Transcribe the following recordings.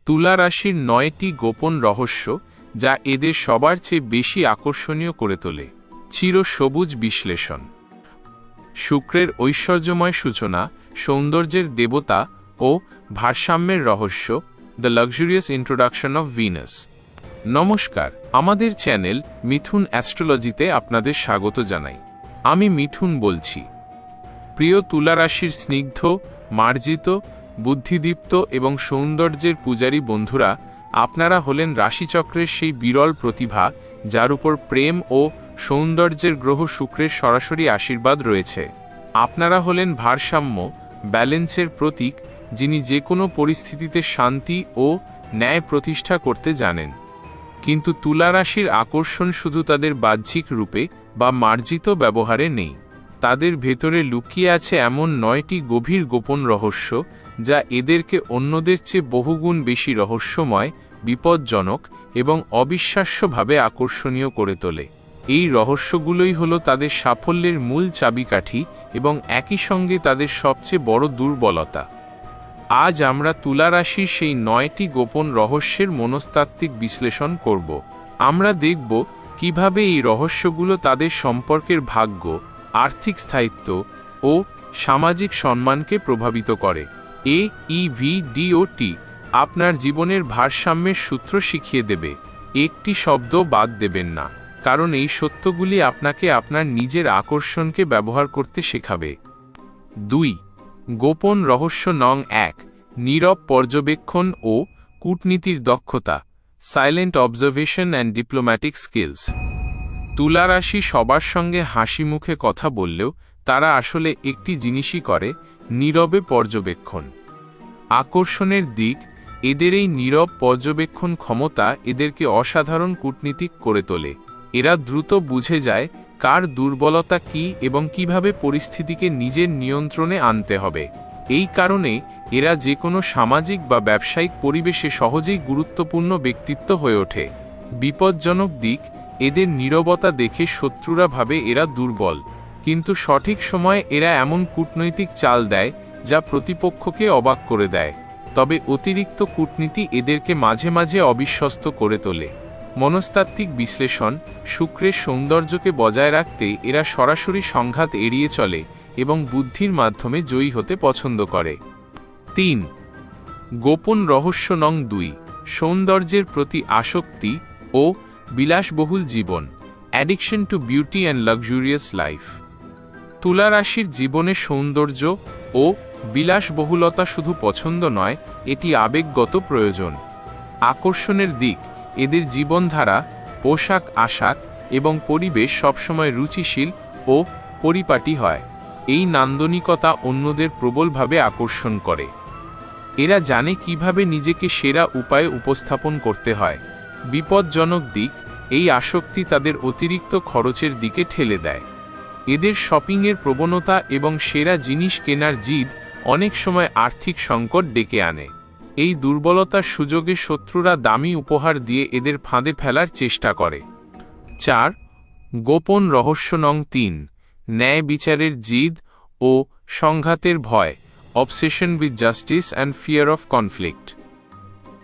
তুলা রাশির ৯টি গোপন রহস্য যা এদের সবার চেয়ে বেশি আকর্ষণীয় করে তোলে। চিরসবুজ বিশ্লেষণ। শুক্রের ঐশ্বর্যময় সূচনা, সৌন্দর্যের দেবতা ও ভারসাম্যের রহস্য, the luxurious introduction of Venus. নমস্কার, আমাদের চ্যানেল মিথুন অ্যাস্ট্রোলজিতে আপনাদের স্বাগত জানাই। আমি মিথুন বলছি। প্রিয় তুলা রাশির স্নিগ্ধ, মার্জিত, বুদ্ধিদীপ্ত এবং সৌন্দর্যের পূজারী বন্ধুরা, আপনারা হলেন রাশিচক্রের সেই বিরল প্রতিভা যার উপর প্রেম ও সৌন্দর্যের গ্রহ শুক্রের সরাসরি আশীর্বাদ রয়েছে। আপনারা হলেন ভারসাম্য, ব্যালেন্সের প্রতীক, যিনি যে কোনো পরিস্থিতিতে শান্তি ও ন্যায় প্রতিষ্ঠা করতে জানেন। কিন্তু তুলা রাশির আকর্ষণ শুধু তাদের বাহ্যিক রূপে বা মার্জিত ব্যবহারে নেই। তাদের ভেতরে লুকিয়ে আছে এমন ৯টি গভীর গোপন রহস্য যা এদেরকে অন্যদের চেয়ে বহুগুণ বেশি রহস্যময়, বিপজ্জনক এবং অবিশ্বাস্যভাবে আকর্ষণীয় করে তোলে। এই রহস্যগুলোই হলো তাদের সাফল্যের মূল চাবিকাঠি এবং একই সঙ্গে তাদের সবচেয়ে বড় দুর্বলতা। আজ আমরা তুলা রাশির সেই ৯টি গোপন রহস্যের মনস্তাত্ত্বিক বিশ্লেষণ করব। আমরা দেখব কিভাবে এই রহস্যগুলো তাদের সম্পর্কের ভাগ্য, আর্থিক স্থায়িত্ব ও সামাজিক সম্মানকে প্রভাবিত করে। AEVDOT আপনার জীবনের ভারসাম্যের সূত্র শিখিয়ে দেবে। একটি শব্দ বাদ দেবেন না, কারণ এই সত্যগুলি আপনাকে আপনার নিজের আকর্ষণকে ব্যবহার করতে শেখাবে। ২. গোপন রহস্য নং ১, নীরব পর্যবেক্ষণ ও কূটনীতির দক্ষতা, silent observation and diplomatic skills. তুলা রাশি সবার সঙ্গে হাসি মুখে কথা বললেও তারা আসলে একটি জিনিসই করে, নীরবে পর্যবেক্ষণ। আকর্ষণের দিক, এদের এই নীরব পর্যবেক্ষণ ক্ষমতা এদেরকে অসাধারণ কূটনীতিক করে তোলে। এরা দ্রুত বুঝে যায় কার দুর্বলতা কী এবং কিভাবে পরিস্থিতিকে নিজের নিয়ন্ত্রণে আনতে হবে। এই কারণে এরা যে কোনো সামাজিক বা ব্যবসায়িক পরিবেশে সহজেই গুরুত্বপূর্ণ ব্যক্তিত্ব হয়ে ওঠে। বিপজ্জনক দিক, এদের নীরবতা দেখে শত্রুরা ভাবে এরা দুর্বল, কিন্তু সঠিক সময়ে এরা এমন কূটনৈতিক চাল দেয় যা প্রতিপক্ষকে অবাক করে দেয়। তবে অতিরিক্ত কূটনীতি এদেরকে মাঝে মাঝে অবিশ্বস্ত করে তোলে। মনস্তাত্ত্বিক বিশ্লেষণ, শুক্রের সৌন্দর্যকে বজায় রাখতে এরা সরাসরি সংঘাত এড়িয়ে চলে এবং বুদ্ধির মাধ্যমে জয়ী হতে পছন্দ করে। ৩. গোপন রহস্য নং ২, সৌন্দর্যের প্রতি আসক্তি ও বিলাসবহুল জীবন, addiction to beauty and luxurious life. তুলা রাশির জীবনে সৌন্দর্য ও বিলাসবহুলতা শুধু পছন্দ নয়, এটি আবেগগত প্রয়োজন। আকর্ষণের দিক, এদের জীবনধারা, পোশাক আশাক এবং পরিবেশ সবসময় রুচিশীল ও পরিপাটি হয়। এই নান্দনিকতা অন্যদের প্রবলভাবে আকর্ষণ করে। এরা জানে কিভাবে নিজেকে সেরা উপায়ে উপস্থাপন করতে হয়। বিপজ্জনক দিক, এই আসক্তি তাদের অতিরিক্ত খরচের দিকে ঠেলে দেয়। এদের শপিংয়ের প্রবণতা এবং সেরা জিনিস কেনার জিদ অনেক সময় আর্থিক সংকট ডেকে আনে। এই দুর্বলতার সুযোগে শত্রুরা দামি উপহার দিয়ে এদের ফাঁদে ফেলার চেষ্টা করে। ৪. গোপন রহস্য নং ৩, ন্যায় বিচারের জিদ ও সংঘাতের ভয়, obsession with justice and fear of conflict.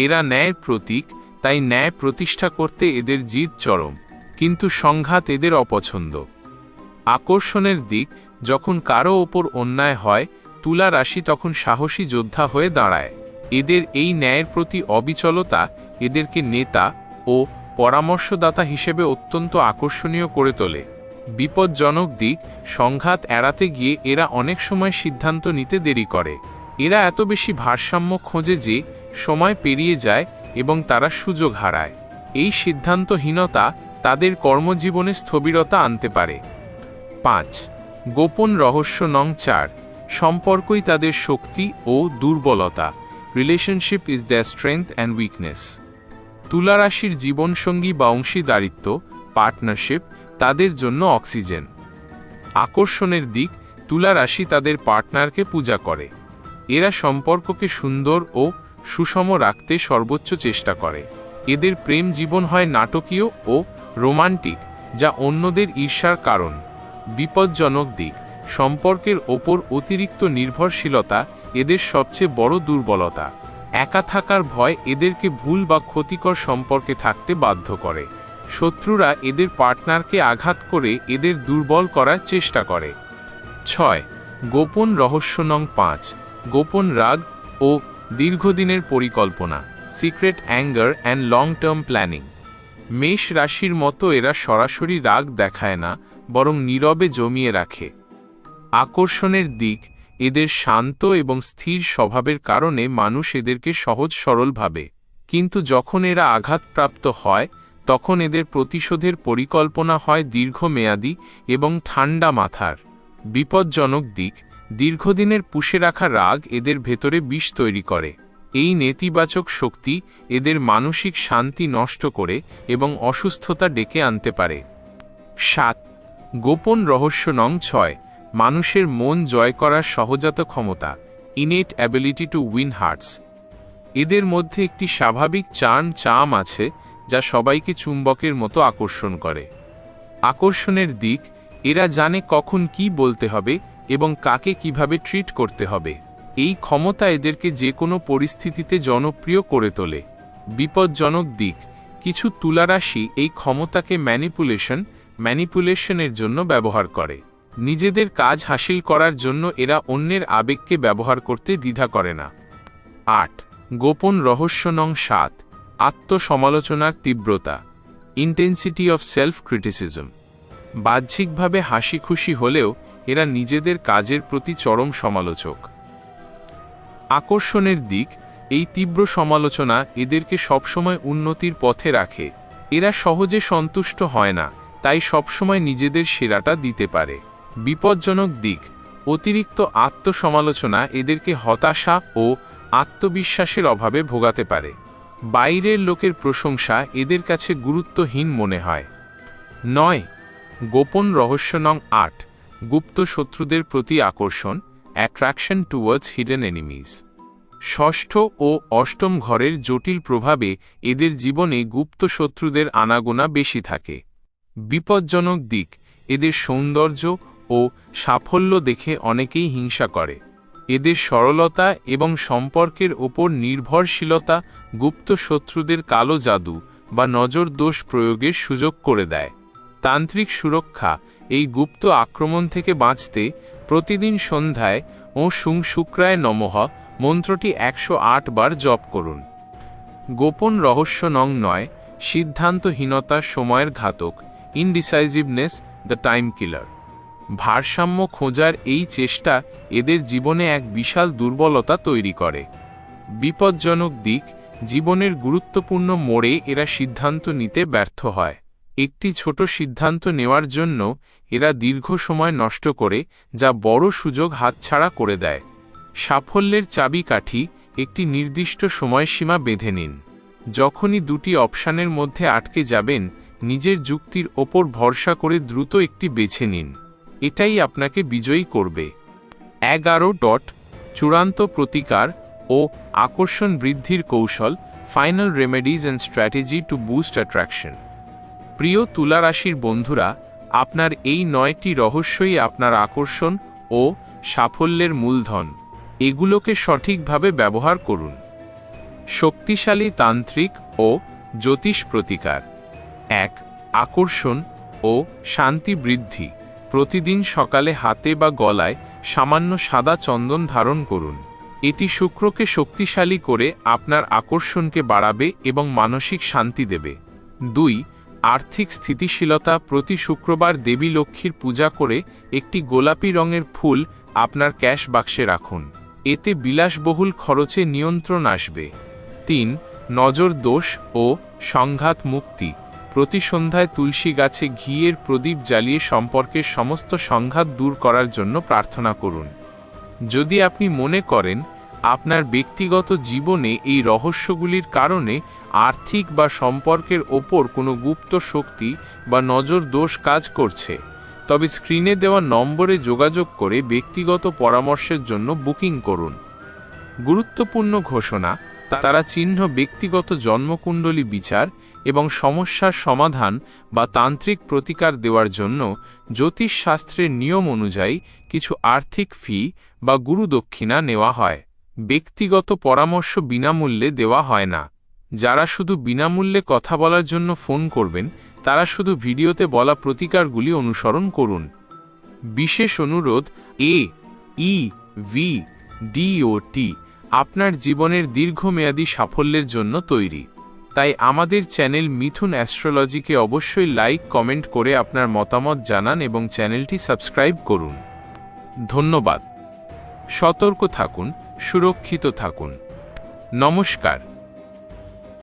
এরা ন্যায়ের প্রতীক, তাই ন্যায় প্রতিষ্ঠা করতে এদের জিদ চরম, কিন্তু সংঘাত এদের অপছন্দ। আকর্ষণের দিক, যখন কারো ওপর অন্যায় হয়, তুলা রাশি তখন সাহসী যোদ্ধা হয়ে দাঁড়ায়। এদের এই ন্যায়ের প্রতি অবিচলতা এদেরকে নেতা ও পরামর্শদাতা হিসেবে অত্যন্ত আকর্ষণীয় করে তোলে। বিপজ্জনক দিক, সংঘাত এড়াতে গিয়ে এরা অনেক সময় সিদ্ধান্ত নিতে দেরি করে। এরা এত বেশি ভারসাম্য খোঁজে যে সময় পেরিয়ে যায় এবং তারা সুযোগ হারায়। এই সিদ্ধান্তহীনতা তাদের কর্মজীবনে স্থবিরতা আনতে পারে। ৫. গোপন রহস্য নং ৪, সম্পর্কই তাদের শক্তি ও দুর্বলতা, relationship is their strength and weakness. তুলা রাশির জীবনসঙ্গী বা অংশীদারিত্ব, পার্টনারশিপ তাদের জন্য অক্সিজেন। আকর্ষণের দিক, তুলা রাশি তাদের পার্টনারকে পূজা করে। এরা সম্পর্ককে সুন্দর ও সুষম রাখতে সর্বোচ্চ চেষ্টা করে। এদের প্রেম জীবন হয় নাটকীয় ও রোমান্টিক, যা অন্যদের ঈর্ষার কারণ। বিপজ্জনক দিক, সম্পর্কের ওপর অতিরিক্ত নির্ভরশীলতা এদের সবচেয়ে বড় দুর্বলতা। একা থাকার ভয় এদেরকে ভুল বা ক্ষতিকর সম্পর্কে থাকতে বাধ্য করে। শত্রুরা এদের পার্টনারকে আঘাত করে এদের দুর্বল করার চেষ্টা করে। 6. গোপন রহস্য নং 5, গোপন রাগ ও দীর্ঘদিনের পরিকল্পনা, secret anger and long term planning. মেষ রাশির মতো এরা সরাসরি রাগ দেখায় না, বরং নীরবে জমিয়ে রাখে। আকর্ষণের দিক, এদের শান্ত এবং স্থির স্বভাবের কারণে মানুষ এদেরকে সহজ সরল ভাবে, কিন্তু যখন এরা আঘাতপ্রাপ্ত হয় তখন এদের প্রতিশোধের পরিকল্পনা হয় দীর্ঘমেয়াদী এবং ঠান্ডা মাথার। বিপজ্জনক দিক, দীর্ঘদিনের পুষে রাখা রাগ এদের ভেতরে বিষ তৈরি করে। এই নেতিবাচক শক্তি এদের মানসিক শান্তি নষ্ট করে এবং অসুস্থতা ডেকে আনতে পারে। 7. গোপন রহস্য নং 6, মানুষের মন জয় করার সহজাত ক্ষমতা, innate ability to win hearts. এদের মধ্যে একটি স্বাভাবিক চার্ম আছে যা সবাইকে চুম্বকের মতো আকর্ষণ করে। আকর্ষণের দিক, এরা জানে কখন কি বলতে হবে এবং কাকে কিভাবে ট্রিট করতে হবে। এই ক্ষমতা এদেরকে যে কোনো পরিস্থিতিতে জনপ্রিয় করে তোলে। বিপজ্জনক দিক, কিছু তুলারাশি এই ক্ষমতাকে ম্যানিপুলেশনের জন্য ব্যবহার করে। নিজেদের কাজ হাসিল করার জন্য এরা অন্যের আবেগকে ব্যবহার করতে দ্বিধা করে না। 8. গোপন রহস্য নং 7, আত্মসমালোচনার তীব্রতা, ইন্টেন্সিটি অফ সেলফ ক্রিটিসিজম। বাহ্যিকভাবে হাসি খুশি হলেও এরা নিজেদের কাজের প্রতি চরম সমালোচক। আকর্ষণের দিক, এই তীব্র সমালোচনা এদেরকে সবসময় উন্নতির পথে রাখে। এরা সহজে সন্তুষ্ট হয় না, তাই সবসময় নিজেদের সেরাটা দিতে পারে। বিপজ্জনক দিক, অতিরিক্ত আত্মসমালোচনা এদেরকে হতাশা ও আত্মবিশ্বাসের অভাবে ভোগাতে পারে। বাইরের লোকের প্রশংসা এদের কাছে গুরুত্বহীন মনে হয়। 9. গোপন রহস্য নং 8, গুপ্ত শত্রুদের প্রতি আকর্ষণ, অ্যাট্রাকশন টুয়ার্ডস হিডেন এনিমিজ। ষষ্ঠ ও অষ্টম ঘরের জটিল প্রভাবে এদের জীবনে গুপ্ত শত্রুদের আনাগোনা বেশি থাকে। বিপজ্জনক দিক, এদের সৌন্দর্য ও সাফল্য দেখে অনেকেই হিংসা করে। এদের সরলতা এবং সম্পর্কের ওপর নির্ভরশীলতা গুপ্ত শত্রুদের কালো জাদু বা নজর দোষ প্রয়োগের সুযোগ করে দেয়। তান্ত্রিক সুরক্ষা, এই গুপ্ত আক্রমণ থেকে বাঁচতে প্রতিদিন সন্ধ্যায় ও শুক্রায় নমঃ মন্ত্রটি 108 বার জপ করুন। গোপন রহস্য নং 9, সিদ্ধান্তহীনতা সময়ের ঘাতক, ইনডিসাইজিভনেস দ্য টাইম কিলার। ভারসাম্য খোঁজার এই চেষ্টা এদের জীবনে এক বিশাল দুর্বলতা তৈরি করে। বিপজ্জনক দিক, জীবনের গুরুত্বপূর্ণ মোড়ে এরা সিদ্ধান্ত নিতে ব্যর্থ হয়। একটি ছোট সিদ্ধান্ত নেওয়ার জন্য এরা দীর্ঘ সময় নষ্ট করে, যা বড় সুযোগ হাতছাড়া করে দেয়। সাফল্যের চাবিকাঠি, একটি নির্দিষ্ট সময়সীমা বেঁধে নিন। যখনই দুটি অপশানের মধ্যে আটকে যাবেন, নিজের যুক্তির ওপর ভরসা করে দ্রুত একটি বেছে নিন। এটাই আপনাকে বিজয়ী করবে। 11. চূড়ান্ত প্রতিকার ও আকর্ষণ বৃদ্ধির কৌশল, final remedies and strategy to boost attraction. প্রিয় তুলা রাশির বন্ধুরা, আপনার এই 9টি রহস্যই আপনার আকর্ষণ ও সাফল্যের মূলধন। এগুলোকে সঠিকভাবে ব্যবহার করুন। শক্তিশালী তান্ত্রিক ও জ্যোতিষ প্রতিকার। 1. আকর্ষণ ও শান্তি বৃদ্ধি, প্রতিদিন সকালে হাতে বা গলায় সামান্য সাদা চন্দন ধারণ করুন। এটি শুক্রকে শক্তিশালী করে আপনার আকর্ষণকে বাড়াবে এবং মানসিক শান্তি দেবে। 2. আর্থিক স্থিতিশীলতা, প্রতি শুক্রবার দেবী লক্ষ্মীর পূজা করে একটি গোলাপি রঙের ফুল আপনার ক্যাশ বাক্সে রাখুন। এতে বিলাসবহুল খরচে নিয়ন্ত্রণ আসবে। 3. নজর দোষ ও সংঘাত মুক্তি, প্রতি সন্ধ্যায় তুলসী গাছে ঘিয়ের প্রদীপ জ্বালিয়ে সম্পর্কের সমস্ত সংঘাত দূর করার জন্য প্রার্থনা করুন। যদি আপনি মনে করেন আপনার ব্যক্তিগত জীবনে এই রহস্যগুলির কারণে আর্থিক বা সম্পর্কের ওপর কোনো গুপ্ত শক্তি বা নজর দোষ কাজ করছে, তবে স্ক্রিনে দেওয়া নম্বরে যোগাযোগ করে ব্যক্তিগত পরামর্শের জন্য বুকিং করুন। গুরুত্বপূর্ণ ঘোষণা, তারা চিহ্ন ব্যক্তিগত জন্মকুণ্ডলী বিচার এবং সমস্যার সমাধান বা তান্ত্রিক প্রতিকার দেওয়ার জন্য জ্যোতিষশাস্ত্রের নিয়ম অনুযায়ী কিছু আর্থিক ফি বা গুরুদক্ষিণা নেওয়া হয়। ব্যক্তিগত পরামর্শ বিনামূল্যে দেওয়া হয় না। যারা শুধু বিনামূল্যে কথা বলার জন্য ফোন করবেন তারা শুধু ভিডিওতে বলা প্রতিকারগুলি অনুসরণ করুন। বিশেষ অনুরোধ, AEVDOT আপনার জীবনের দীর্ঘমেয়াদী সাফল্যের জন্য তৈরি। তাই আমাদের চ্যানেল মিথুন অ্যাস্ট্রোলজিকে অবশ্যই লাইক কমেন্ট করে আপনার মতামত জানান এবং চ্যানেলটি সাবস্ক্রাইব করুন। ধন্যবাদ। সতর্ক থাকুন, সুরক্ষিত থাকুন। নমস্কার।